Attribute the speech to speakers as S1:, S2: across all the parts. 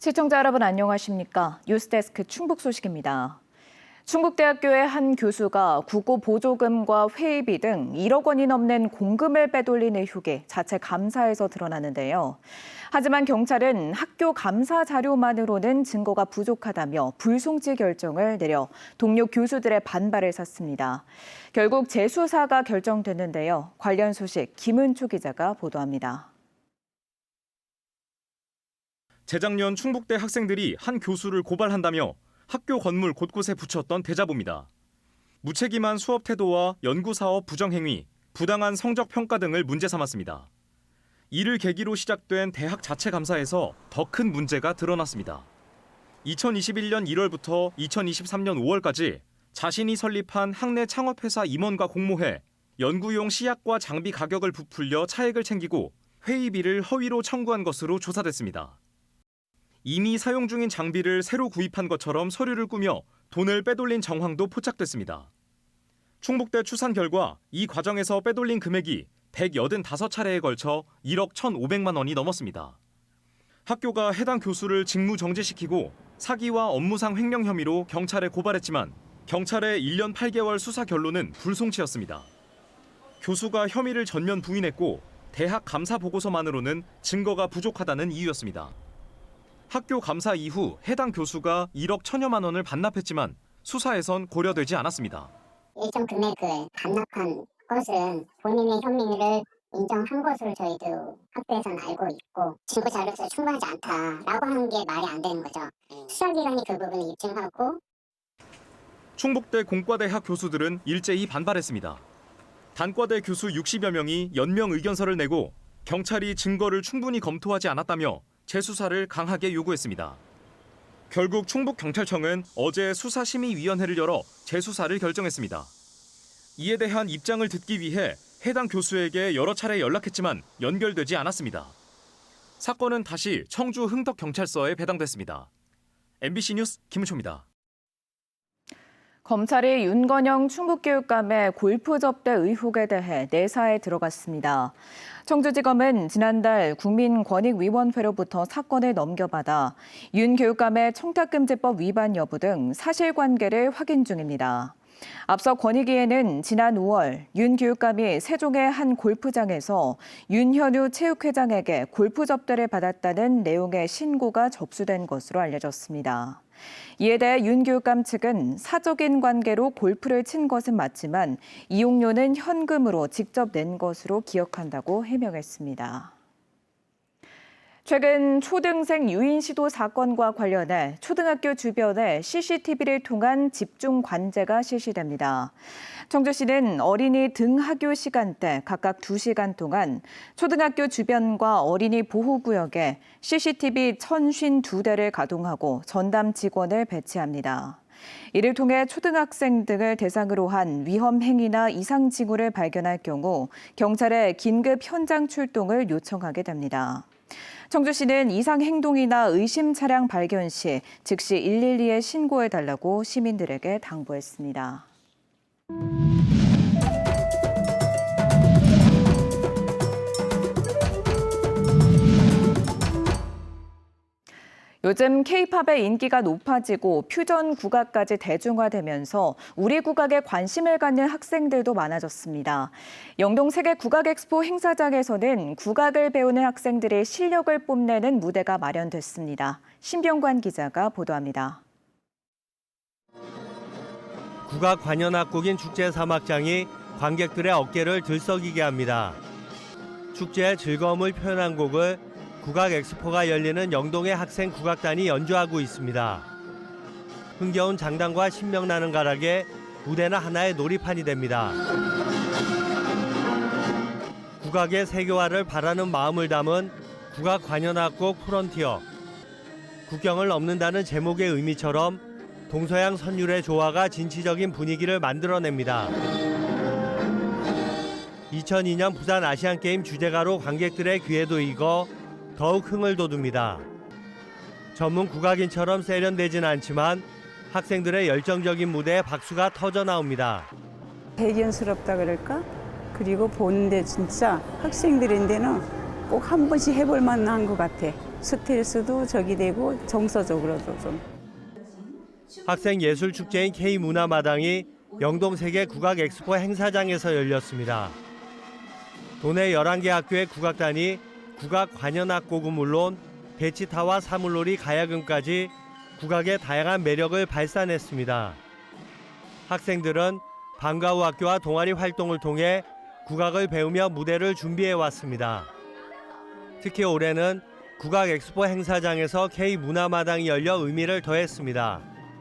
S1: 시청자 여러분 안녕하십니까? 뉴스데스크 충북 소식입니다. 충북대학교의 한 교수가 국고 보조금과 회의비 등 1억 원이 넘는 공금을 빼돌린 의혹이 자체 감사에서 드러나는데요. 하지만 경찰은 학교 감사 자료만으로는 증거가 부족하다며 불송치 결정을 내려 동료 교수들의 반발을 샀습니다. 결국 재수사가 결정됐는데요. 관련 소식 김은초 기자가 보도합니다.
S2: 재작년 충북대 학생들이 한 교수를 고발한다며 학교 건물 곳곳에 붙였던 대자보입니다. 무책임한 수업 태도와 연구사업 부정행위, 부당한 성적 평가 등을 문제 삼았습니다. 이를 계기로 시작된 대학 자체 감사에서 더 큰 문제가 드러났습니다. 2021년 1월부터 2023년 5월까지 자신이 설립한 학내 창업회사 임원과 공모해 연구용 시약과 장비 가격을 부풀려 차액을 챙기고 회의비를 허위로 청구한 것으로 조사됐습니다. 이미 사용 중인 장비를 새로 구입한 것처럼 서류를 꾸며 돈을 빼돌린 정황도 포착됐습니다. 충북대 추산 결과 이 과정에서 빼돌린 금액이 185차례에 걸쳐 1억 1,500만 원이 넘었습니다. 학교가 해당 교수를 직무 정지시키고 사기와 업무상 횡령 혐의로 경찰에 고발했지만 경찰의 1년 8개월 수사 결론은 불송치였습니다. 교수가 혐의를 전면 부인했고 대학 감사 보고서만으로는 증거가 부족하다는 이유였습니다. 학교 감사 이후 해당 교수가 1억 1,000여만 원을 반납했지만 수사에선 고려되지 않았습니다.
S3: 일정 금액을 반납한 것은 본인의 혐의를 인정한 것으로 저희도 학교에서는 알고 있고 증거 자료가 충분하지 않다라고 하는 게 말이 안 되는 거죠. 수사기관이 그 부분을 입증하고
S2: 충북대 공과대학 교수들은 일제히 반발했습니다. 단과대 교수 60여 명이 연명 의견서를 내고 경찰이 증거를 충분히 검토하지 않았다며 재수사를 강하게 요구했습니다. 결국 충북경찰청은 어제 수사심의위원회를 열어 재수사를 결정했습니다. 이에 대한 입장을 듣기 위해 해당 교수에게 여러 차례 연락했지만 연결되지 않았습니다. 사건은 다시 청주 흥덕경찰서에 배당됐습니다. MBC 뉴스 김은초입니다.
S1: 검찰이 윤건영 충북교육감의 골프 접대 의혹에 대해 내사에 들어갔습니다. 청주지검은 지난달 국민권익위원회로부터 사건을 넘겨받아 윤 교육감의 청탁금지법 위반 여부 등 사실관계를 확인 중입니다. 앞서 권익위에는 지난 5월 윤 교육감이 세종의 한 골프장에서 윤현우 체육회장에게 골프 접대를 받았다는 내용의 신고가 접수된 것으로 알려졌습니다. 이에 대해 윤 교육감 측은 사적인 관계로 골프를 친 것은 맞지만 이용료는 현금으로 직접 낸 것으로 기억한다고 해명했습니다. 최근 초등생 유인 시도 사건과 관련해 초등학교 주변에 CCTV를 통한 집중 관제가 실시됩니다. 청주시는 어린이 등하교 시간대 각각 2시간 동안 초등학교 주변과 어린이 보호구역에 CCTV 1,052대를 가동하고 전담 직원을 배치합니다. 이를 통해 초등학생 등을 대상으로 한 위험 행위나 이상 징후를 발견할 경우 경찰에 긴급 현장 출동을 요청하게 됩니다. 청주시는 이상 행동이나 의심 차량 발견 시 즉시 112에 신고해달라고 시민들에게 당부했습니다. 요즘 K-팝의 인기가 높아지고 퓨전 국악까지 대중화되면서 우리 국악에 관심을 갖는 학생들도 많아졌습니다. 영동 세계 국악 엑스포 행사장에서는 국악을 배우는 학생들의 실력을 뽐내는 무대가 마련됐습니다. 신병관 기자가 보도합니다.
S4: 국악 관현악곡인 축제 사막장이 관객들의 어깨를 들썩이게 합니다. 축제의 즐거움을 표현한 곡을 국악 엑스포가 열리는 영동의 학생 국악단이 연주하고 있습니다. 흥겨운 장단과 신명나는 가락에 무대는 하나의 놀이판이 됩니다. 국악의 세계화를 바라는 마음을 담은 국악 관현악곡 프론티어. 국경을 넘는다는 제목의 의미처럼 동서양 선율의 조화가 진취적인 분위기를 만들어냅니다. 2002년 부산 아시안게임 주제가로 관객들의 귀에도 익어 더욱 흥을 돋웁니다. 전문 국악인처럼 세련되진 않지만 학생들의 열정적인 무대에 박수가 터져 나옵니다.
S5: 대견스럽다 그럴까? 그리고 보는데 진짜 학생들인데는 꼭 한 번씩 해볼 만한 것 같아. 스트레스도 적이 되고 정서적으로도 좀.
S4: 학생예술축제인 K문화마당이 영동 세계 국악 엑스포 행사장에서 열렸습니다. 도내 11개 학교의 국악단이 국악 관현악곡은 물론 대치타와 사물놀이 가야금까지 국악의 다양한 매력을 발산했습니다. 학생들은 방과 후 학교와 동아리 활동을 통해 국악을 배우며 무대를 준비해 왔습니다. 특히 올해는 국악 엑스포 행사장에서 K문화마당이 열려 의미를 더했습니다.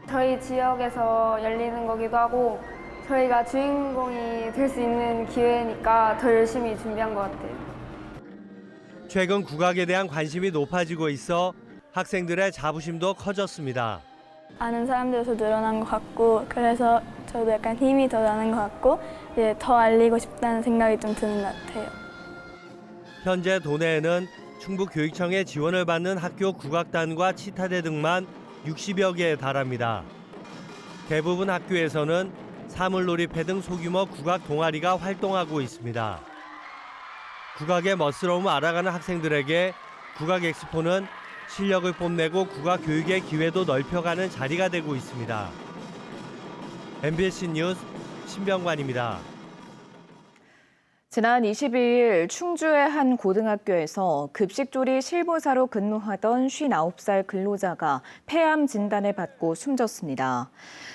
S6: 저희 지역에서 열리는 거기도 하고 저희가 주인공이 될 수 있는 기회니까 더 열심히 준비한 것 같아요.
S4: 최근 국악에 대한 관심이 높아지고 있어 학생들의 자부심도 커졌습니다.
S7: 아는 사람들도 늘어난 것 같고 그래서 저도 약간 힘이 더 나는 것 같고 이제 더 알리고 싶다는 생각이 좀 드는 것 같아요.
S4: 현재 도내에는 충북교육청의 지원을 받는 학교 국악단과 치타대 등만 60여 개에 달합니다. 대부분 학교에서는 사물놀이패 등 소규모 국악 동아리가 활동하고 있습니다. 국악의 멋스러움을 알아가는 학생들에게 국악 엑스포는 실력을 뽐내고 국악 교육의 기회도 넓혀가는 자리가 되고 있습니다. MBC 뉴스 신병관입니다.
S1: 지난 22일 충주의 한 고등학교에서 급식조리 실무사로 근무하던 59살 근로자가 폐암 진단을 받고 숨졌습니다.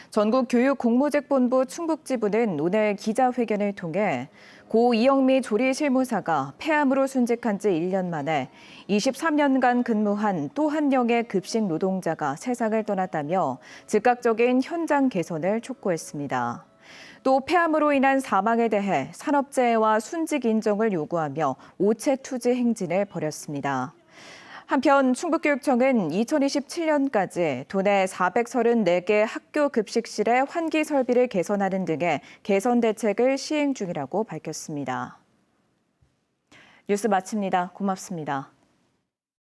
S1: 전국교육공모직본부 충북지부는 오늘 기자회견을 통해 고 이영미 조리실무사가 폐암으로 순직한 지 1년 만에 23년간 근무한 또 한 명의 급식 노동자가 세상을 떠났다며 즉각적인 현장 개선을 촉구했습니다. 또 폐암으로 인한 사망에 대해 산업재해와 순직 인정을 요구하며 오체투지 행진을 벌였습니다. 한편 충북교육청은 2027년까지 도내 434개 학교 급식실의 환기 설비를 개선하는 등의 개선 대책을 시행 중이라고 밝혔습니다. 뉴스 마칩니다. 고맙습니다.